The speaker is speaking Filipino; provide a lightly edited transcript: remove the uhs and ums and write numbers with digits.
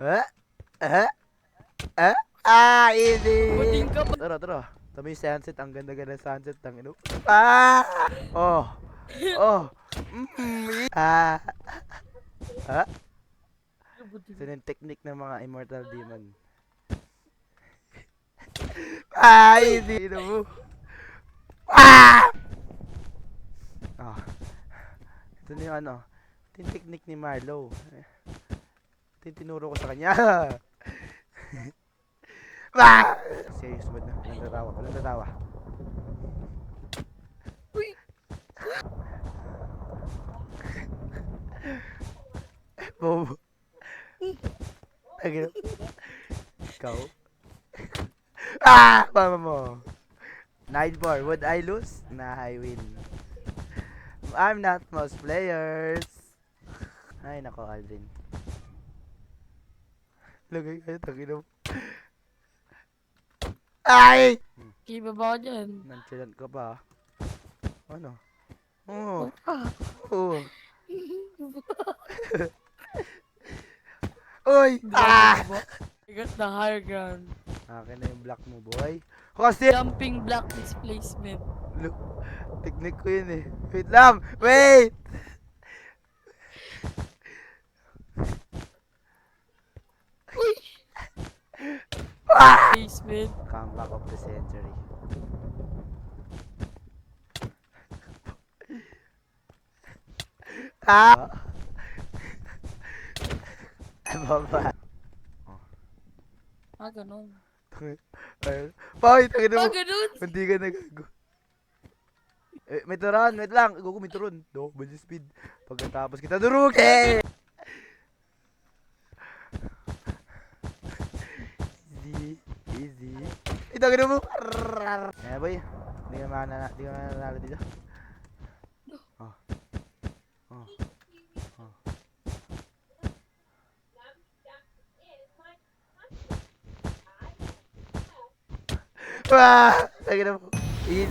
Eh? Eh? Eh? Ah, easy! Buding ka ba? Tara, tara. Tama yung sunset. Ang ganda-ganda ng sunset. Ang ino. Ah! Oh! Oh! Ah! Ha? Ito Buding. yung technique ng mga immortal demon. Ah! Easy! Ino mo. Ah! Ah. Ito na yung ano. Ito yung technique ni Marlo. Ito yung tinuro ko sa kanya. Ah! Serious mood na. Walang tatawa. Walang tatawa. Uy! Bobo. Agad. Ikaw. Ah! Mama mo. 9-4. Would I lose? Nah, I win. I'm not most players. Ay, nako, Aldrin. Lagay kayo, tagino mo. Ay! Kiba ba ka dyan? Nonchalant ka pa. Ano? Oo. Ah. Oo. Uy! Ah! I got the higher ground. Akin na yung block mo, boy. Kasi! Jumping block displacement. Look, technique ko yun eh. Wait lang! Wait! Uy! Ah! Basement. Comeback of the century. Ah! Baba. Ah, ganun. Boy, tangin mo. Ah, ganun! Hindi ka nagago. Eh, may turon, wait lang. Gugu, may turon. Double speed. Pagkatapos kita durugin! Easy, easy. Ito, gano'n mo. Eh, boy. Hindi ka mananalo dito. Oh. Oh. Oh. Wah! Tangin mo. Easy.